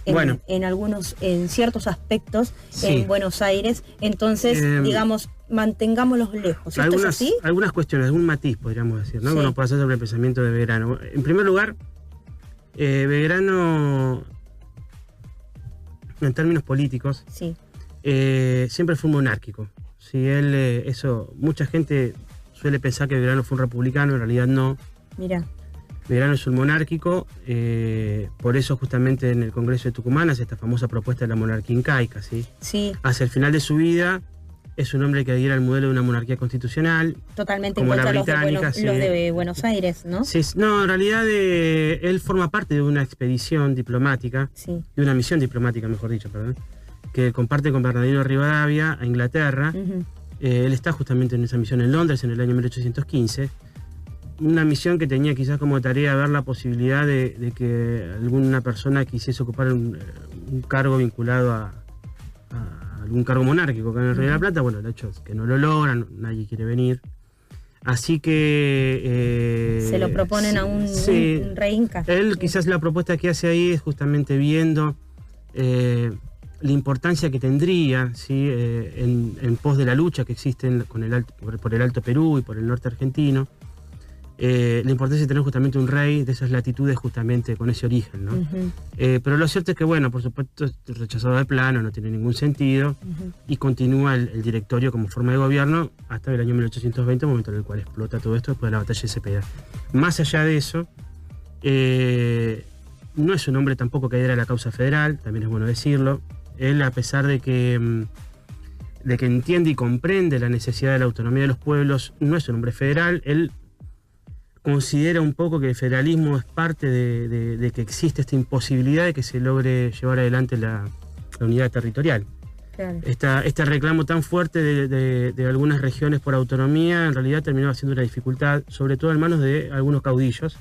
Bueno. En ciertos aspectos Sí. en Buenos Aires. Entonces, digamos, mantengámoslos lejos. ¿Esto es así? Algunas cuestiones, algún matiz podríamos decir, ¿no? Sí. Que uno puede hacer sobre el pensamiento de Belgrano. En primer lugar, Belgrano, en términos políticos, Sí. siempre fue un monárquico. ¿Sí? Mucha gente suele pensar que Belgrano fue un republicano, en realidad no. Mira. Belgrano es un monárquico, por eso justamente en el Congreso de Tucumán hace esta famosa propuesta de la monarquía incaica, ¿sí? Sí, Hacia el final de su vida es un hombre que adhiere al modelo de una monarquía constitucional. totalmente en Como contra la de los británica, sí. los de Buenos Aires, ¿no? Sí, no, en realidad él forma parte de una expedición diplomática, Sí. de una misión diplomática, mejor dicho, perdón, que comparte con Bernardino Rivadavia a Inglaterra. Ujú. Él está justamente en esa misión en Londres en el año 1815. Una misión que tenía quizás como tarea ver la posibilidad de que alguna persona quisiese ocupar un cargo vinculado a algún cargo monárquico acá en el Río de la Plata. Bueno, el hecho es que no lo logran, nadie quiere venir. Así que... Se lo proponen a un rey inca. Él quizás la propuesta que hace ahí es justamente viendo la importancia que tendría, ¿sí? En pos de la lucha que existe por el Alto Perú y por el norte argentino. La importancia de tener justamente un rey de esas latitudes justamente con ese origen, ¿no? Pero lo cierto es que, bueno, por supuesto, es rechazado de plano, no tiene ningún sentido, y continúa el directorio como forma de gobierno hasta el año 1820, momento en el cual explota todo esto después de la batalla de Cepeda. Más allá de eso, no es un hombre tampoco que adhiera a la causa federal, también es bueno decirlo. Él, a pesar de que entiende y comprende la necesidad de la autonomía de los pueblos, no es un hombre federal. Él considera un poco que el federalismo es parte de que existe esta imposibilidad de que se logre llevar adelante la unidad territorial. Claro. Este reclamo tan fuerte de algunas regiones por autonomía en realidad terminó siendo una dificultad, sobre todo en manos de algunos caudillos,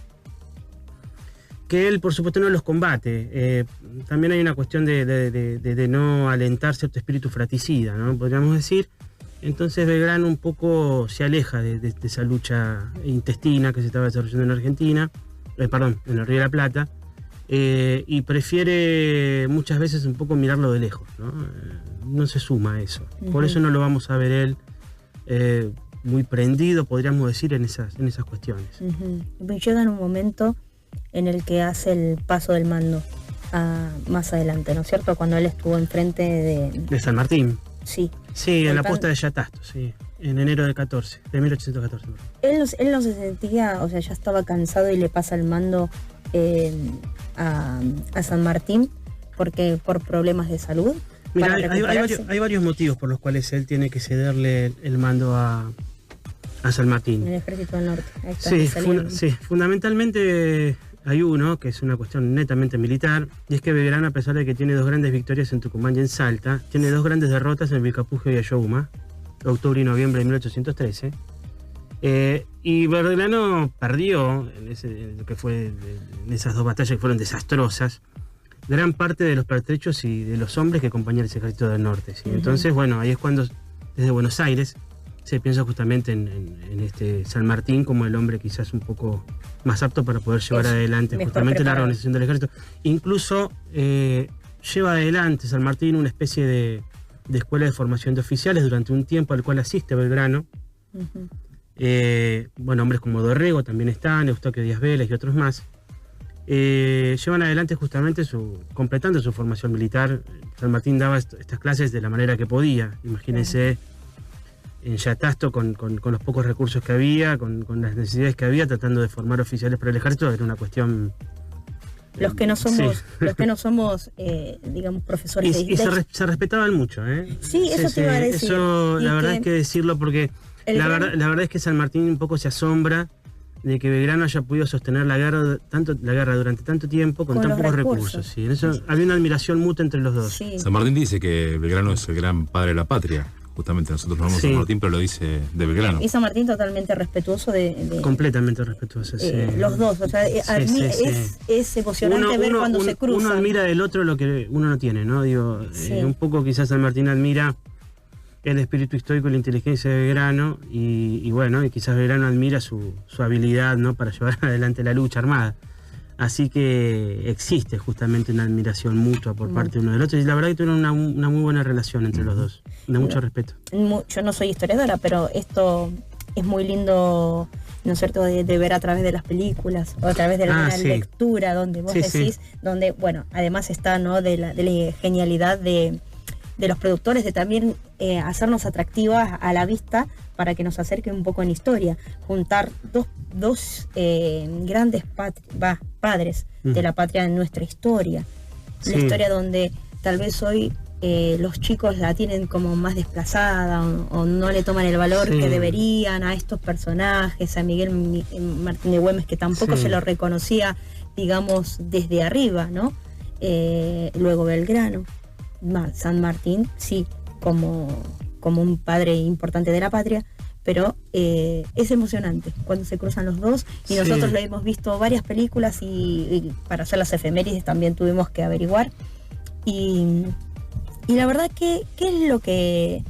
que él por supuesto no los combate. También hay una cuestión de no alentar cierto espíritu fratricida, ¿no? Podríamos decir. Entonces Belgrano un poco se aleja de esa lucha intestina que se estaba desarrollando en Argentina, en el Río de la Plata, y prefiere muchas veces un poco mirarlo de lejos, ¿no? No se suma a eso. Por eso no lo vamos a ver él muy prendido, podríamos decir, en esas cuestiones. Llega en un momento en el que hace el paso del mando más adelante, ¿no es cierto? Cuando él estuvo enfrente De San Martín. Sí. Sí, en la puesta de Yatasto, sí, en enero de 1814. Él no se sentía, o sea, ya estaba cansado y le pasa el mando a San Martín porque por problemas de salud. Mira, hay varios motivos por los cuales él tiene que cederle el mando a San Martín. En el Ejército del Norte. Ahí está, Sí, fundamentalmente hay uno, que es una cuestión netamente militar, y es que Belgrano, a pesar de que tiene 2 grandes victorias en Tucumán y en Salta, tiene 2 grandes derrotas en Vilcapugio y Ayohuma, octubre y noviembre de 1813. Y Belgrano perdió en esas 2 batallas que fueron desastrosas. gran parte de los pertrechos y de los hombres que acompañan ese ejército del norte. ¿sí? Entonces, bueno, ahí es cuando desde Buenos Aires se piensa justamente en este San Martín como el hombre quizás un poco más apto para poder llevar adelante justamente la organización del ejército. Incluso lleva adelante San Martín una especie de escuela de formación de oficiales durante un tiempo al cual asiste Belgrano. Bueno, hombres como Dorrego también están, Eustaquio Díaz Vélez y otros más. Llevan adelante justamente completando su formación militar. San Martín daba estas clases de la manera que podía. Imagínense en Yatasto con los pocos recursos que había, con las necesidades que había, tratando de formar oficiales para el ejército. Era una cuestión... Los que no somos, digamos, profesores se respetaban mucho, ¿eh? Sí, eso te iba a decir. Eso, la verdad es que decirlo porque la verdad es que San Martín un poco se asombra de que Belgrano haya podido sostener la guerra durante tanto tiempo con tan pocos recursos. Sí, en eso había una admiración mutua entre los dos. Sí. San Martín dice que Belgrano es el gran padre de la patria. Justamente nosotros no hablamos de San Martín, pero lo dice de Belgrano. Y San Martín totalmente respetuoso completamente respetuoso, sí. Los dos, o sea, es emocionante ver cuando se cruzan. Uno admira del otro lo que uno no tiene, ¿no? Digo, un poco quizás San Martín admira el espíritu estoico y la inteligencia de Belgrano y bueno, y quizás Belgrano admira su habilidad, ¿no? Para llevar adelante la lucha armada. Así que existe justamente una admiración mutua por parte de uno del otro y la verdad que tuvieron una muy buena relación entre los dos, de mucho respeto. Yo no soy historiadora, pero esto es muy lindo, ¿no es cierto?, de ver a través de las películas o a través de la lectura, donde vos decís, donde, bueno, además está, ¿no?, de la genialidad de los productores de también hacernos atractivas a la vista para que nos acerque un poco en historia, juntar dos grandes padres de la patria en nuestra historia, la historia donde tal vez hoy los chicos la tienen como más desplazada o no le toman el valor que deberían a estos personajes, a Miguel Martín de Güemes, que tampoco se lo reconocía, digamos, desde arriba, ¿no? Luego Belgrano, San Martín, sí, como un padre importante de la patria, pero es emocionante cuando se cruzan los dos y nosotros lo hemos visto varias películas y para hacer las efemérides también tuvimos que averiguar y la verdad que ¿qué es lo que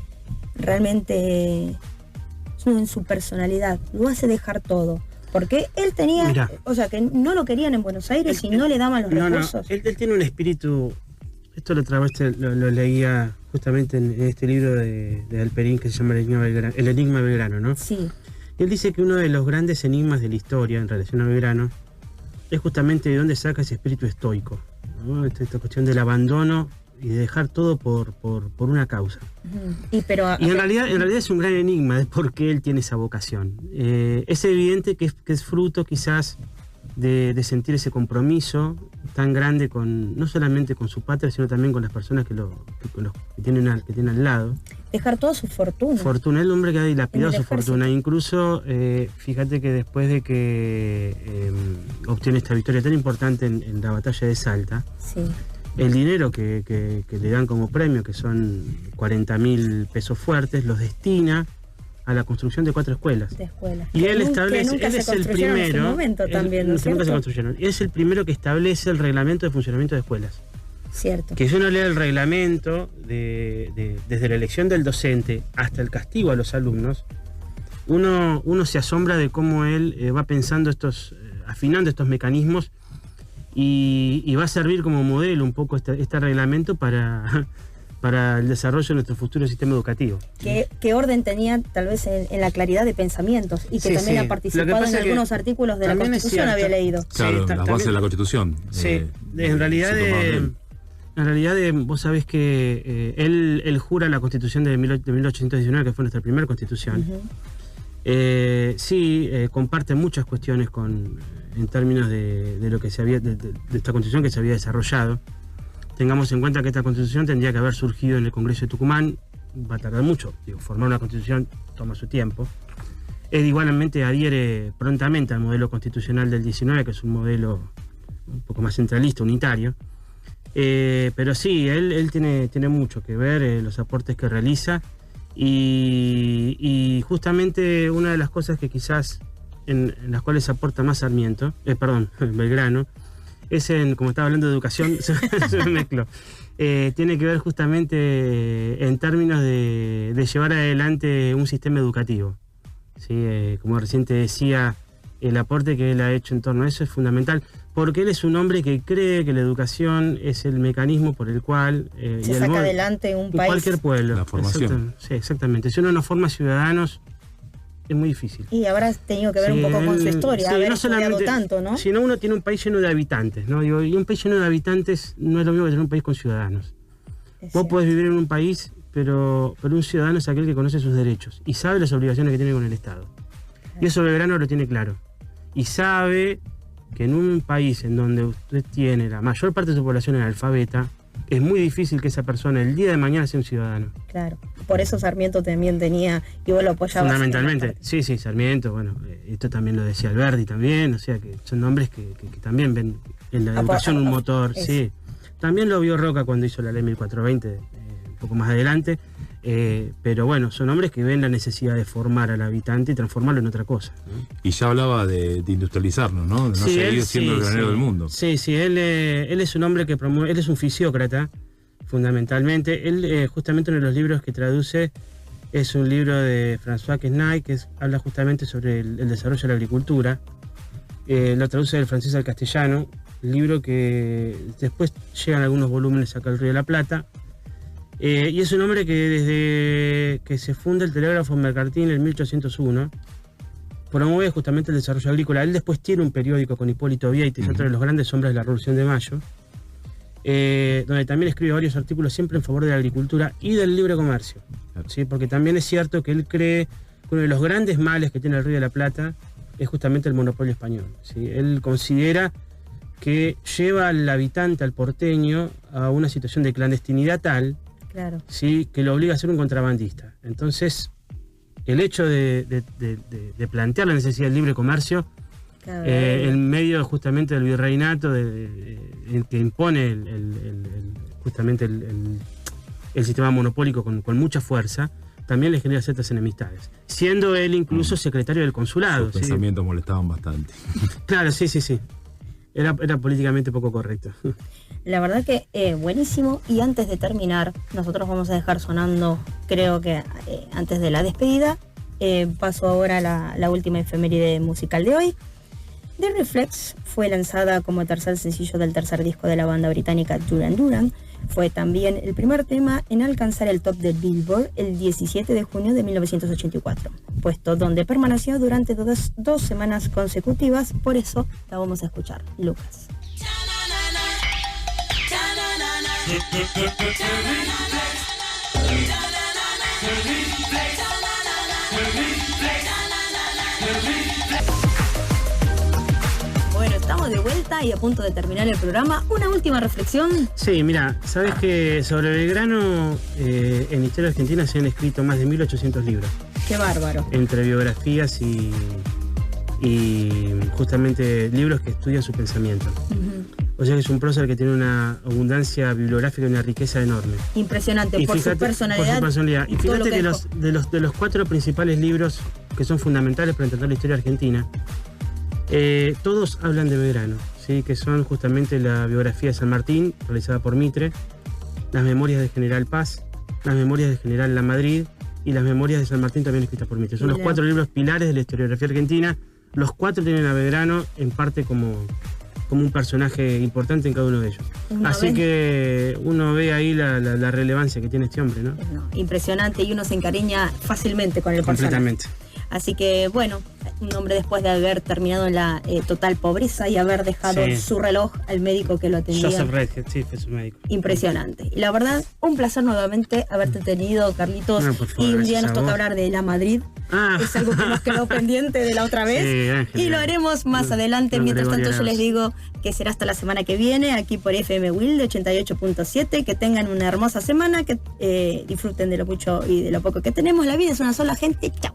realmente en su personalidad lo hace dejar todo? Porque él tenía, o sea, que no lo querían en Buenos Aires y no le daban los recursos. Él tiene un espíritu. Esto lo leía justamente en este libro de Alperín que se llama El Enigma de Belgrano, ¿no? Sí. Él dice que uno de los grandes enigmas de la historia en relación a Belgrano es justamente de dónde saca ese espíritu estoico, ¿no? Esta cuestión del abandono y de dejar todo por una causa. Y en realidad es un gran enigma de por qué él tiene esa vocación. Es evidente que es fruto quizás de sentir ese compromiso tan grande no solamente con su patria, sino también con las personas que tienen al lado. Dejar toda su fortuna. El hombre que ha dilapidado su fortuna. Incluso, fíjate que después de que obtiene esta victoria tan importante en la batalla de Salta, el dinero que le dan como premio, que son 40.000 pesos fuertes, los destina a la construcción de 4 escuelas. Y él establece, él es el primero, nunca se construyeron. Él es el primero que establece el reglamento de funcionamiento de escuelas. Cierto. Que si uno lee el reglamento desde la elección del docente hasta el castigo a los alumnos, uno se asombra de cómo él va pensando afinando estos mecanismos y va a servir como modelo un poco este reglamento para el desarrollo de nuestro futuro sistema educativo. ¿Qué orden tenía tal vez en la claridad de pensamientos? Y que también ha participado en algunos artículos de la Constitución, había leído. Claro, las bases de la Constitución. Sí, en realidad vos sabés que él jura la Constitución de 1819, que fue nuestra primera Constitución. Comparte muchas cuestiones en términos de lo que de esta Constitución que se había desarrollado. Tengamos en cuenta que esta Constitución tendría que haber surgido en el Congreso de Tucumán, va a tardar mucho, formar una Constitución toma su tiempo. Él igualmente adhiere prontamente al modelo constitucional del 19, que es un modelo un poco más centralista, unitario. Pero sí, él tiene mucho que ver, los aportes que realiza y justamente una de las cosas que quizás en las cuales aporta más Belgrano, como estaba hablando de educación, se me mezcló. Tiene que ver justamente en términos de llevar adelante un sistema educativo. ¿Sí? Como recién te decía, el aporte que él ha hecho en torno a eso es fundamental, porque él es un hombre que cree que la educación es el mecanismo por el cual se saca adelante un país. Cualquier pueblo. La formación. Sí, exactamente. Si uno no forma ciudadanos, es muy difícil. Y habrás tenido que ver un poco con su historia, sí, haber no estudiado solamente tanto, ¿no? Si no, uno tiene un país lleno de habitantes, ¿no? Y un país lleno de habitantes no es lo mismo que tener un país con ciudadanos. Vos podés vivir en un país, pero un ciudadano es aquel que conoce sus derechos y sabe las obligaciones que tiene con el Estado. Y eso Belgrano lo tiene claro. Y sabe que en un país en donde usted tiene la mayor parte de su población analfabeta, es muy difícil que esa persona el día de mañana sea un ciudadano. Claro, por eso Sarmiento también tenía, y vos lo apoyabas. Fundamentalmente, sí, Sarmiento, bueno, esto también lo decía Alberti también, o sea que son nombres que también ven en la educación un motor, sí. También lo vio Roca cuando hizo la ley 1420, un poco más adelante, pero bueno, son hombres que ven la necesidad de formar al habitante y transformarlo en otra cosa, ¿no? Y ya hablaba de industrializarnos, ¿no? De no seguir siendo el granero del mundo. Sí, él es un hombre que promueve, él es un fisiócrata, fundamentalmente. Él, justamente uno de los libros que traduce es un libro de François Quesnay, que habla justamente sobre el desarrollo de la agricultura. Lo traduce del francés al castellano, libro que después llegan algunos volúmenes acá al Río de la Plata. Y es un hombre que desde que se funda el telégrafo mercantil en 1801 promueve justamente el desarrollo agrícola. Él después tiene un periódico con Hipólito Vieites, otro de los grandes hombres de la Revolución de Mayo, donde también escribe varios artículos siempre en favor de la agricultura y del libre comercio, ¿sí? Porque también es cierto que él cree que uno de los grandes males que tiene el Río de la Plata es justamente el monopolio español, ¿sí? Él considera que lleva al habitante, al porteño, a una situación de clandestinidad tal, claro, ¿sí?, que lo obliga a ser un contrabandista. Entonces, el hecho de plantear la necesidad del libre comercio, claro, en medio justamente del virreinato que impone justamente el sistema monopólico con mucha fuerza, también le genera ciertas enemistades. Siendo él incluso secretario del consulado. Sus pensamientos molestaban bastante. Claro, sí. Era políticamente poco correcto. La verdad que buenísimo. Y antes de terminar, nosotros vamos a dejar sonando, creo que antes de la despedida, paso ahora a la última efeméride musical de hoy. The Reflex fue lanzada como tercer sencillo del tercer disco de la banda británica Duran Duran. Fue también el primer tema en alcanzar el top de Billboard el 17 de junio de 1984, puesto donde permaneció durante dos semanas consecutivas. Por eso la vamos a escuchar. Lucas. Bueno, estamos de vuelta y a punto de terminar el programa. Una última reflexión. Sí, mira, sabes que sobre Belgrano en Historia Argentina se han escrito más de 1800 libros. Qué bárbaro. Entre biografías y justamente libros que estudian su pensamiento. O sea que es un prócer que tiene una abundancia bibliográfica y una riqueza enorme. Impresionante, por su personalidad. Y fíjate que de los 4 principales libros que son fundamentales para entender la historia argentina, todos hablan de Belgrano, ¿sí? Que son justamente la biografía de San Martín, realizada por Mitre, las memorias de General Paz, las memorias de General Lamadrid y las memorias de San Martín, también escritas por Mitre. Son los 4 libros pilares de la historiografía argentina. Los 4 tienen a Belgrano en parte como un personaje importante en cada uno de ellos. Así que uno ve ahí la relevancia que tiene este hombre, ¿no? Impresionante, y uno se encariña fácilmente con el personaje. Completamente. Así que, bueno, un hombre después de haber terminado en la total pobreza y haber dejado su reloj al médico que lo atendía. Joseph Redhead, sí, fue su médico. Impresionante. Y la verdad, un placer nuevamente haberte tenido, Carlitos. No, por favor, y un día nos toca vos. hablar de la Madrid. Es algo que nos quedó pendiente de la otra vez. Sí, Ángel, y lo haremos más adelante. Mientras tanto, yo les digo que será hasta la semana que viene, aquí por FM Will de 88.7. Que tengan una hermosa semana, que disfruten de lo mucho y de lo poco que tenemos. La vida es una sola, gente. Chao.